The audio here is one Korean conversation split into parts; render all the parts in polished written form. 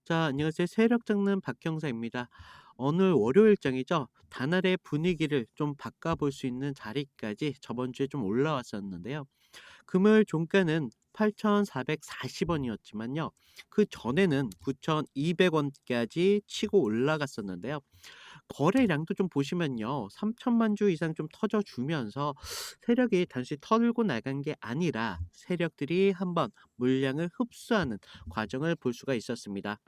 자, 안녕하세요. 세력 잡는 박형사입니다. 오늘 월요일장이죠. 단알의 분위기를 좀 바꿔볼 수 있는 자리까지 저번 주에 좀 올라왔었는데요. 금요일 종가는 8,440원이었지만요. 그 전에는 9,200원까지 치고 올라갔었는데요. 거래량도 좀 보시면요. 3천만 주 이상 좀 터져주면서 세력이 단순히 털고 나간 게 아니라 세력들이 한번 물량을 흡수하는 과정을 볼 수가 있었습니다.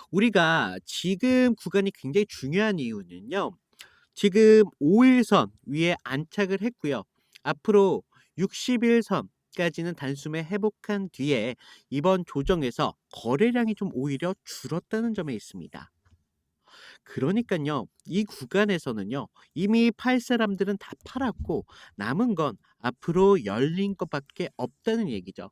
우리가 지금 구간이 굉장히 중요한 이유는요. 지금 5일선 위에 안착을 했고요. 앞으로 60일선까지는 단숨에 회복한 뒤에 이번 조정에서 거래량이 좀 오히려 줄었다는 점에 있습니다. 그러니깐요. 이 구간에서는요. 이미 팔 사람들은 다 팔았고 남은 건 앞으로 열린 것밖에 없다는 얘기죠.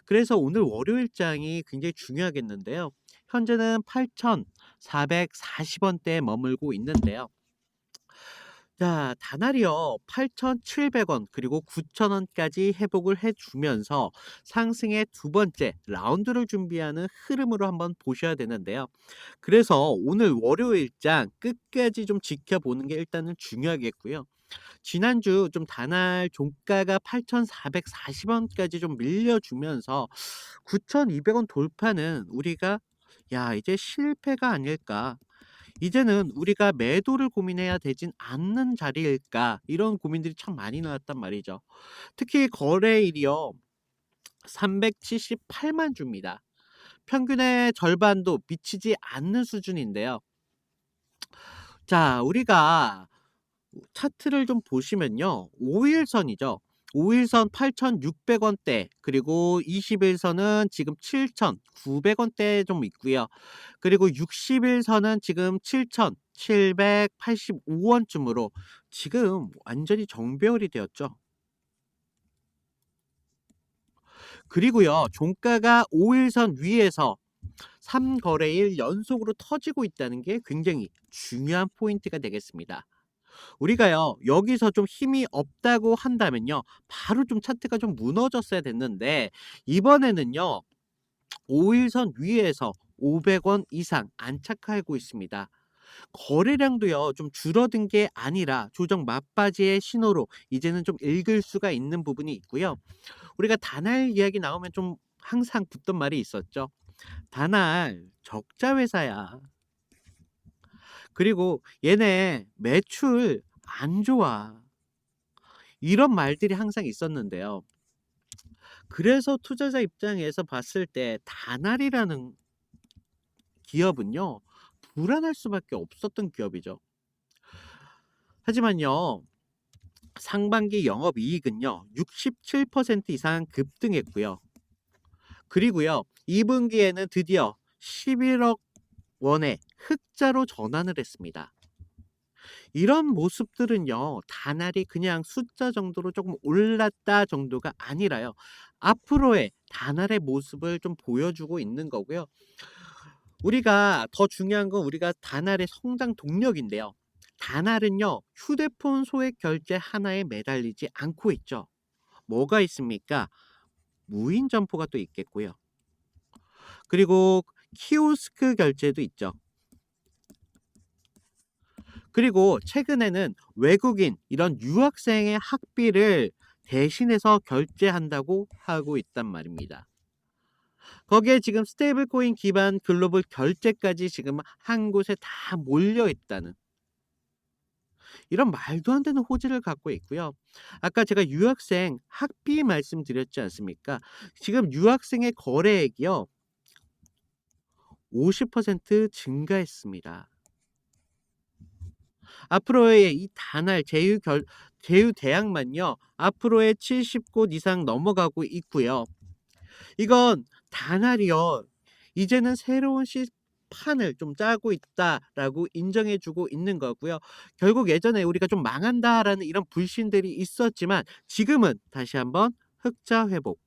그래서 오늘 월요일장이 굉장히 중요하겠는데요. 현재는 8,440원대에 머물고 있는데요. 자, 다날이요. 8,700원 그리고 9,000원까지 회복을 해주면서 상승의 두 번째 라운드를 준비하는 흐름으로 한번 보셔야 되는데요. 그래서 오늘 월요일장 끝까지 좀 지켜보는 게 일단은 중요하겠고요. 지난주 좀 다날 종가가 8,440원까지 좀 밀려주면서 9,200원 돌파는 우리가 이제 실패가 아닐까. 이제는 우리가 매도를 고민해야 되진 않는 자리일까. 이런 고민들이 참 많이 나왔단 말이죠. 특히 거래일이요. 378만 주입니다. 평균의 절반도 미치지 않는 수준인데요. 자, 우리가 차트를 좀 보시면요. 5일선이죠. 5일선 8,600원대 그리고 20일선은 지금 7,900원대 좀 있고요. 그리고 60일선은 지금 7,785원쯤으로 지금 완전히 정배열이 되었죠. 그리고요. 종가가 5일선 위에서 3거래일 연속으로 터지고 있다는 게 굉장히 중요한 포인트가 되겠습니다. 우리가요, 여기서 좀 힘이 없다고 한다면요, 바로 좀 차트가 좀 무너졌어야 됐는데, 이번에는요, 5일선 위에서 500원 이상 안착하고 있습니다. 거래량도요, 좀 줄어든 게 아니라 조정 막바지의 신호로 이제는 좀 읽을 수가 있는 부분이 있고요. 우리가 단알 이야기 나오면 좀 항상 붙던 말이 있었죠. 단알 적자 회사야. 그리고 얘네 매출 안 좋아. 이런 말들이 항상 있었는데요. 그래서 투자자 입장에서 봤을 때 다날이라는 기업은요. 불안할 수밖에 없었던 기업이죠. 하지만요. 상반기 영업이익은요. 67% 이상 급등했고요. 그리고요. 2분기에는 드디어 11억 원의 흑자로 전환을 했습니다. 이런 모습들은요. 다날이 그냥 숫자 정도로 조금 올랐다 정도가 아니라요. 앞으로의 다날의 모습을 좀 보여주고 있는 거고요. 우리가 더 중요한 건 우리가 다날의 성장 동력인데요. 다날은요. 휴대폰 소액 결제 하나에 매달리지 않고 있죠. 뭐가 있습니까? 무인 점포가 또 있겠고요. 그리고 키오스크 결제도 있죠. 그리고 최근에는 외국인 이런 유학생의 학비를 대신해서 결제한다고 하고 있단 말입니다. 거기에 지금 스테이블 코인 기반 글로벌 결제까지 지금 한 곳에 다 몰려 있다는 이런 말도 안 되는 호재를 갖고 있고요. 아까 제가 유학생 학비 말씀드렸지 않습니까? 지금 유학생의 거래액이요. 50% 증가했습니다. 앞으로의 이 단알 제휴 대학만요. 앞으로의 70곳 이상 넘어가고 있고요. 이건 단알이요. 이제는 새로운 판을 좀 짜고 있다라고 인정해 주고 있는 거고요. 결국 예전에 우리가 좀 망한다라는 이런 불신들이 있었지만 지금은 다시 한번 흑자 회복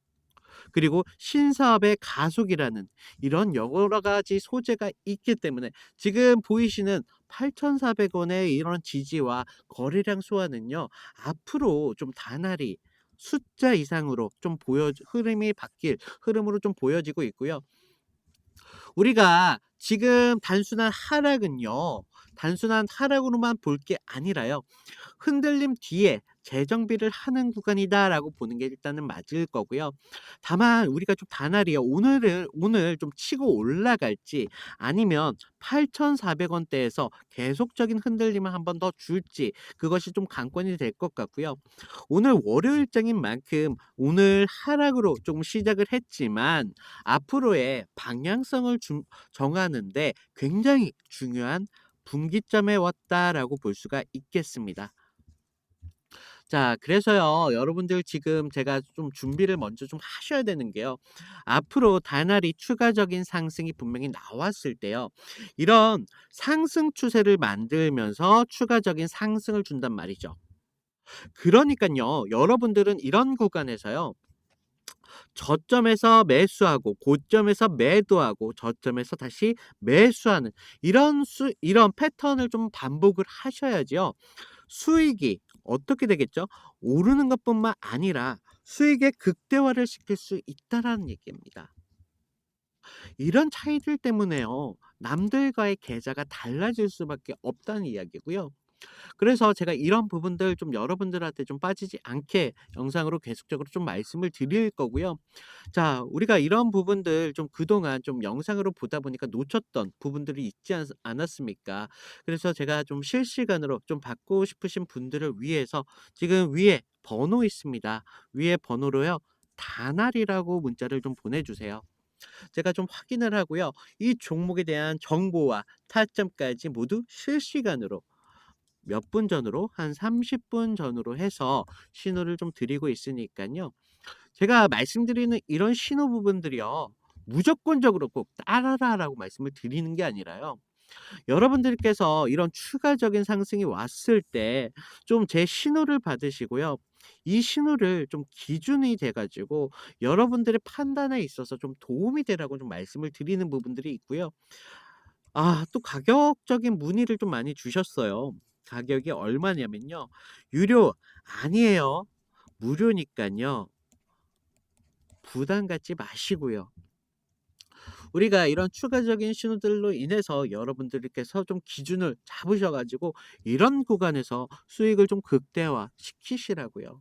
그리고 신사업의 가속이라는 이런 여러 가지 소재가 있기 때문에 지금 보이시는 8,400원의 이런 지지와 거래량 소화는요. 앞으로 좀 다날이 숫자 이상으로 좀 흐름이 바뀔 흐름으로 좀 보여지고 있고요. 우리가 지금 단순한 하락으로만 볼 게 아니라요. 흔들림 뒤에 재정비를 하는 구간이다라고 보는 게 일단은 맞을 거고요. 다만 우리가 좀 다날이요. 오늘 좀 치고 올라갈지 아니면 8,400 원대에서 계속적인 흔들림을 한번 더 줄지 그것이 좀 관건이 될 것 같고요. 오늘 월요일장인 만큼 오늘 하락으로 좀 시작을 했지만 앞으로의 방향성을 정하는 데 굉장히 중요한 분기점에 왔다라고 볼 수가 있겠습니다. 자, 그래서요, 여러분들 지금 제가 좀 준비를 먼저 좀 하셔야 되는 게요. 앞으로 다날이 추가적인 상승이 분명히 나왔을 때요. 이런 상승 추세를 만들면서 추가적인 상승을 준단 말이죠. 그러니깐요, 여러분들은 이런 구간에서요. 저점에서 매수하고 고점에서 매도하고 저점에서 다시 매수하는 이런 패턴을 좀 반복을 하셔야지요. 수익이 어떻게 되겠죠? 오르는 것뿐만 아니라 수익의 극대화를 시킬 수 있다라는 얘기입니다. 이런 차이들 때문에요. 남들과의 계좌가 달라질 수밖에 없다는 이야기고요. 그래서 제가 이런 부분들 좀 여러분들한테 좀 빠지지 않게 영상으로 계속적으로 좀 말씀을 드릴 거고요. 자, 우리가 이런 부분들 좀 그동안 좀 영상으로 보다 보니까 놓쳤던 부분들이 있지 않았습니까? 그래서 제가 좀 실시간으로 좀 받고 싶으신 분들을 위해서 지금 위에 번호 있습니다. 위에 번호로요. 다날이라고 문자를 좀 보내주세요. 제가 좀 확인을 하고요. 이 종목에 대한 정보와 타점까지 모두 실시간으로 몇 분 전으로 한 30분 전으로 해서 신호를 좀 드리고 있으니까요. 제가 말씀드리는 이런 신호 부분들이요. 무조건적으로 꼭 따라라라고 말씀을 드리는 게 아니라요. 여러분들께서 이런 추가적인 상승이 왔을 때 좀 제 신호를 받으시고요. 이 신호를 좀 기준이 돼 가지고 여러분들의 판단에 있어서 좀 도움이 되라고 좀 말씀을 드리는 부분들이 있고요. 아, 또 가격적인 문의를 좀 많이 주셨어요. 가격이 얼마냐면요. 유료 아니에요. 무료니깐요. 부담 갖지 마시고요. 우리가 이런 추가적인 신호들로 인해서 여러분들께서 좀 기준을 잡으셔 가지고 이런 구간에서 수익을 좀 극대화 시키시라고요.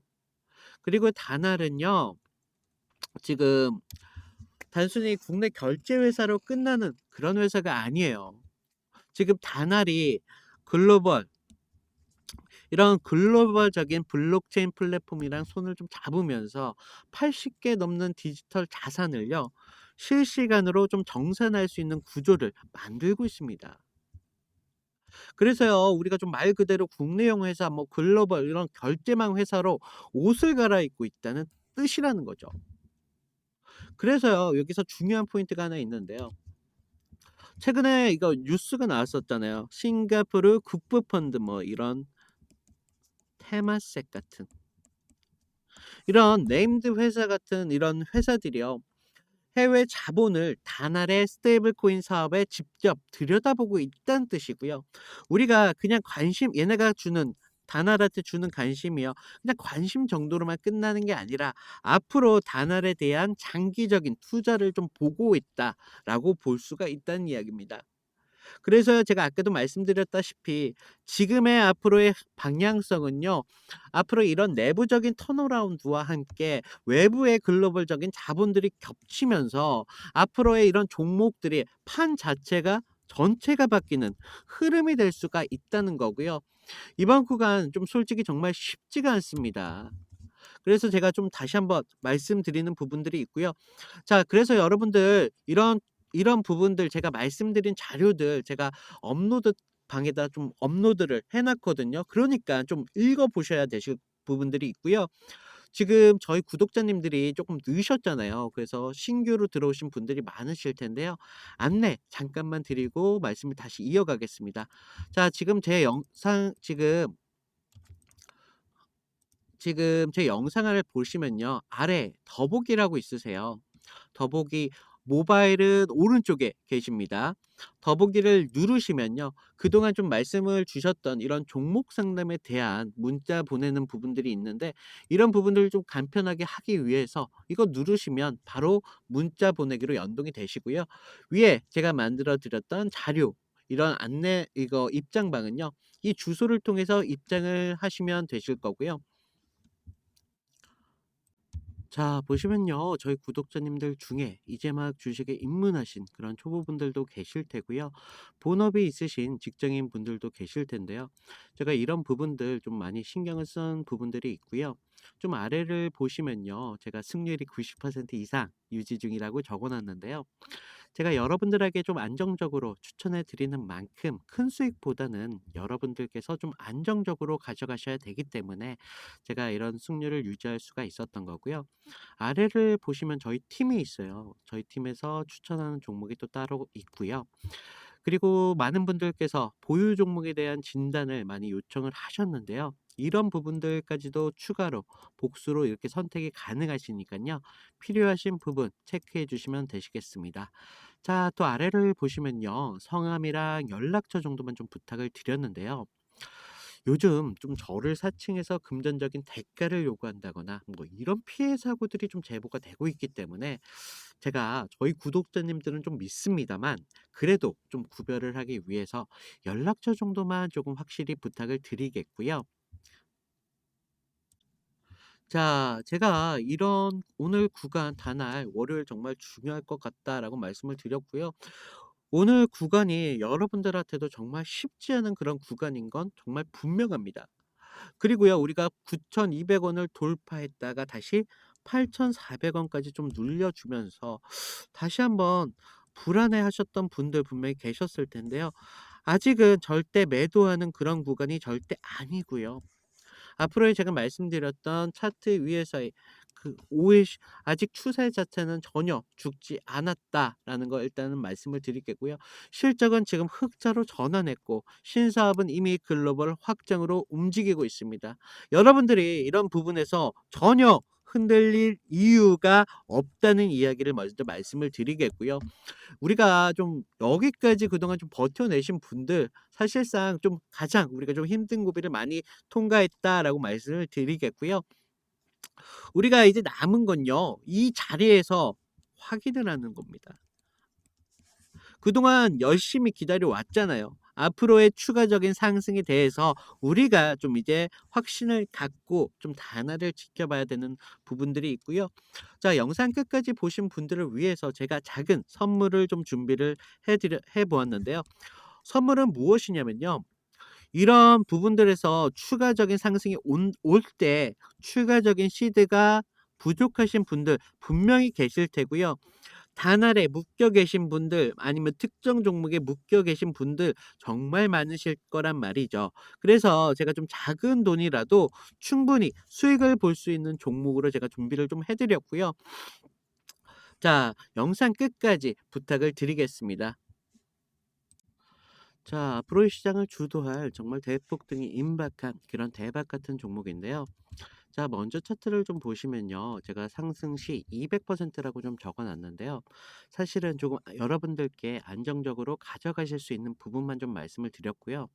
그리고 다날은요. 지금 단순히 국내 결제 회사로 끝나는 그런 회사가 아니에요. 지금 다날이 글로벌 이런 글로벌적인 블록체인 플랫폼이랑 손을 좀 잡으면서 80개 넘는 디지털 자산을요. 실시간으로 좀 정산할 수 있는 구조를 만들고 있습니다. 그래서요. 우리가 좀 말 그대로 국내용 회사 뭐 글로벌 이런 결제망 회사로 옷을 갈아입고 있다는 뜻이라는 거죠. 그래서요. 여기서 중요한 포인트가 하나 있는데요. 최근에 이거 뉴스가 나왔었잖아요. 싱가포르 국부펀드 뭐 이런 테마셋 같은 이런 네임드 회사 같은 이런 회사들이요. 해외 자본을 다날의 스테이블 코인 사업에 직접 들여다보고 있다는 뜻이고요. 우리가 그냥 얘네가 주는 다날한테 주는 관심이요. 그냥 관심 정도로만 끝나는 게 아니라 앞으로 다날에 대한 장기적인 투자를 좀 보고 있다라고 볼 수가 있다는 이야기입니다. 그래서 제가 아까도 말씀드렸다시피 지금의 앞으로의 방향성은요. 앞으로 이런 내부적인 턴어라운드와 함께 외부의 글로벌적인 자본들이 겹치면서 앞으로의 이런 종목들이 판 자체가 전체가 바뀌는 흐름이 될 수가 있다는 거고요. 이번 구간 좀 솔직히 정말 쉽지가 않습니다. 그래서 제가 좀 다시 한번 말씀드리는 부분들이 있고요. 자, 그래서 여러분들 이런 부분들 제가 말씀드린 자료들 제가 업로드 방에다 좀 업로드를 해 놨거든요. 그러니까 좀 읽어 보셔야 되실 부분들이 있고요. 지금 저희 구독자님들이 조금 느셨잖아요. 그래서 신규로 들어오신 분들이 많으실 텐데요. 안내 잠깐만 드리고 말씀을 다시 이어가겠습니다. 자, 지금 제 영상을 보시면요. 아래 더보기라고 있으세요. 더보기 모바일은 오른쪽에 계십니다. 더보기를 누르시면요. 그동안 좀 말씀을 주셨던 이런 종목 상담에 대한 문자 보내는 부분들이 있는데 이런 부분들을 좀 간편하게 하기 위해서 이거 누르시면 바로 문자 보내기로 연동이 되시고요. 위에 제가 만들어 드렸던 자료 이런 안내 이거 입장방은요. 이 주소를 통해서 입장을 하시면 되실 거고요. 자, 보시면요. 저희 구독자님들 중에 이제 막 주식에 입문하신 그런 초보분들도 계실 테고요. 본업이 있으신 직장인 분들도 계실 텐데요. 제가 이런 부분들 좀 많이 신경을 쓴 부분들이 있고요. 좀 아래를 보시면요. 제가 승률이 90% 이상 유지 중이라고 적어 놨는데요. 제가 여러분들에게 좀 안정적으로 추천해 드리는 만큼 큰 수익보다는 여러분들께서 좀 안정적으로 가져가셔야 되기 때문에 제가 이런 승률을 유지할 수가 있었던 거고요. 아래를 보시면 저희 팀이 있어요. 저희 팀에서 추천하는 종목이 또 따로 있고요. 그리고 많은 분들께서 보유 종목에 대한 진단을 많이 요청을 하셨는데요. 이런 부분들까지도 추가로 복수로 이렇게 선택이 가능하시니까요. 필요하신 부분 체크해 주시면 되시겠습니다. 자, 또 아래를 보시면요. 성함이랑 연락처 정도만 좀 부탁을 드렸는데요. 요즘 좀 저를 사칭해서 금전적인 대가를 요구한다거나 뭐 이런 피해 사고들이 좀 제보가 되고 있기 때문에 제가 저희 구독자님들은 좀 믿습니다만 그래도 좀 구별을 하기 위해서 연락처 정도만 조금 확실히 부탁을 드리겠고요. 자, 제가 이런 오늘 구간 다날 월요일 정말 중요할 것 같다라고 말씀을 드렸고요. 오늘 구간이 여러분들한테도 정말 쉽지 않은 그런 구간인 건 정말 분명합니다. 그리고요, 우리가 9,200 원을 돌파했다가 다시 8,400 원까지 좀 눌려주면서 다시 한번 불안해하셨던 분들 분명히 계셨을 텐데요. 아직은 절대 매도하는 그런 구간이 절대 아니고요. 앞으로 제가 말씀드렸던 차트 위에서의 그 오해 아직 추세 자체는 전혀 죽지 않았다라는 거 일단은 말씀을 드리겠고요. 실적은 지금 흑자로 전환했고 신사업은 이미 글로벌 확장으로 움직이고 있습니다. 여러분들이 이런 부분에서 전혀 흔들릴 이유가 없다는 이야기를 먼저 말씀을 드리겠고요. 우리가 좀 여기까지 그동안 좀 버텨내신 분들 사실상 좀 가장 우리가 좀 힘든 고비를 많이 통과했다라고 말씀을 드리겠고요. 우리가 이제 남은 건요. 이 자리에서 확인을 하는 겁니다. 그동안 열심히 기다려 왔잖아요. 앞으로의 추가적인 상승에 대해서 우리가 좀 이제 확신을 갖고 좀 단아를 지켜봐야 되는 부분들이 있고요. 자, 영상 끝까지 보신 분들을 위해서 제가 작은 선물을 좀 준비를 해 보았는데요. 선물은 무엇이냐면요. 이런 부분들에서 추가적인 상승이 올 때 추가적인 시드가 부족하신 분들 분명히 계실 테고요. 단알에 묶여 계신 분들 아니면 특정 종목에 묶여 계신 분들 정말 많으실 거란 말이죠. 그래서 제가 좀 작은 돈이라도 충분히 수익을 볼 수 있는 종목으로 제가 준비를 좀 해 드렸고요. 자, 영상 끝까지 부탁을 드리겠습니다. 자, 앞으로의 시장을 주도할 정말 대폭등이 임박한 그런 대박 같은 종목인데요. 자, 먼저 차트를 좀 보시면요. 제가 상승 시 200%라고 좀 적어 놨는데요. 사실은 조금 여러분들께 안정적으로 가져가실 수 있는 부분만 좀 말씀을 드렸고요.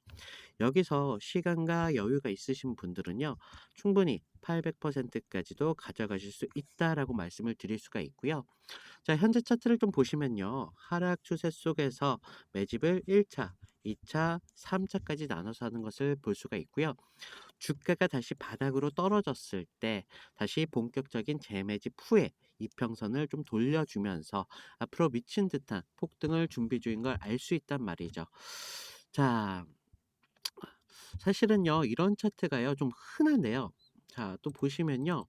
여기서 시간과 여유가 있으신 분들은요. 충분히 800%까지도 가져가실 수 있다라고 말씀을 드릴 수가 있고요. 자, 현재 차트를 좀 보시면요. 하락 추세 속에서 매집을 1차, 2차, 3차까지 나눠서 하는 것을 볼 수가 있고요. 주가가 다시 바닥으로 떨어졌을 때 다시 본격적인 재매집 후에 이평선을 좀 돌려주면서 앞으로 미친 듯한 폭등을 준비 중인 걸 알 수 있단 말이죠. 자, 사실은요, 이런 차트가요, 좀 흔한데요. 자, 또 보시면요.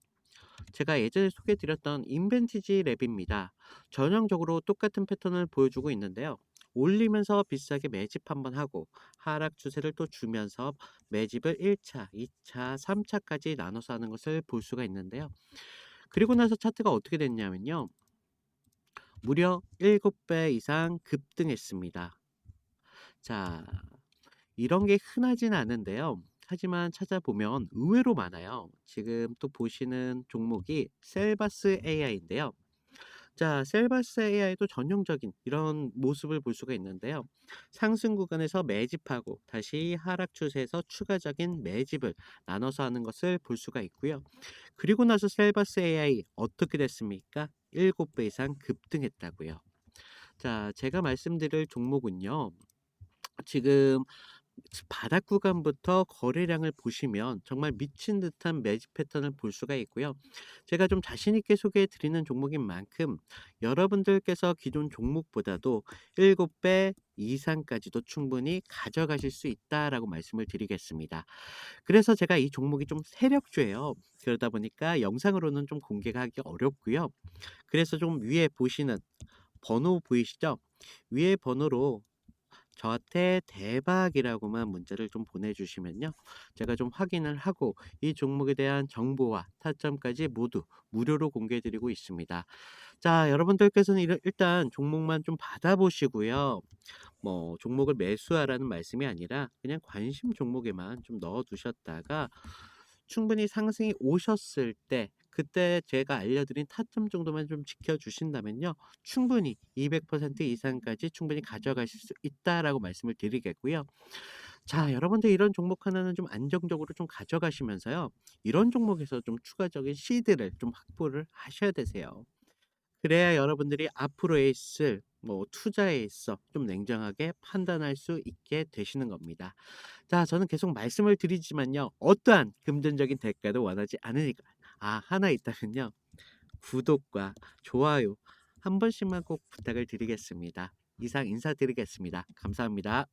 제가 예전에 소개해드렸던 인벤티지 랩입니다. 전형적으로 똑같은 패턴을 보여주고 있는데요. 올리면서 비싸게 매집 한번 하고 하락 추세를 또 주면서 매집을 1차, 2차, 3차까지 나눠서 하는 것을 볼 수가 있는데요. 그리고 나서 차트가 어떻게 됐냐면요. 무려 7배 이상 급등했습니다. 자, 이런 게 흔하진 않은데요. 하지만 찾아보면 의외로 많아요. 지금 또 보시는 종목이 셀바스 AI인데요. 자, 셀바스 AI도 전형적인 이런 모습을 볼 수가 있는데요. 상승 구간에서 매집하고 다시 하락 추세에서 추가적인 매집을 나눠서 하는 것을 볼 수가 있고요. 그리고 나서 셀바스 AI 어떻게 됐습니까? 7배 이상 급등했다고요. 자, 제가 말씀드릴 종목은요. 지금 바닥 구간부터 거래량을 보시면 정말 미친 듯한 매집 패턴을 볼 수가 있고요. 제가 좀 자신 있게 소개해 드리는 종목인 만큼 여러분들께서 기존 종목보다도 7배 이상까지도 충분히 가져가실 수 있다라고 말씀을 드리겠습니다. 그래서 제가 이 종목이 좀 세력주예요. 그러다 보니까 영상으로는 좀 공개가 하기 어렵고요. 그래서 좀 위에 보시는 번호 보이시죠? 위에 번호로 저한테 "대박이라고만 문자를 좀 보내주시면요. 제가 좀 확인을 하고 이 종목에 대한 정보와 타점까지 모두 무료로 공개해 드리고 있습니다. 자, 여러분들께서는 일단 종목만 좀 받아보시고요. 뭐 종목을 매수하라는 말씀이 아니라 그냥 관심 종목에만 좀 넣어 두셨다가 충분히 상승이 오셨을 때 그때 제가 알려드린 타점 정도만 좀 지켜주신다면요. 충분히 200% 이상까지 충분히 가져가실 수 있다라고 말씀을 드리겠고요. 자, 여러분들 이런 종목 하나는 좀 안정적으로 좀 가져가시면서요. 이런 종목에서 좀 추가적인 시드를 좀 확보를 하셔야 되세요. 그래야 여러분들이 앞으로에 있을 뭐 투자에 있어 좀 냉정하게 판단할 수 있게 되시는 겁니다. 자, 저는 계속 말씀을 드리지만요. 어떠한 금전적인 대가도 원하지 않으니까. 아, 하나 있다면요. 구독과 좋아요 한 번씩만 꼭 부탁을 드리겠습니다. 이상 인사드리겠습니다. 감사합니다.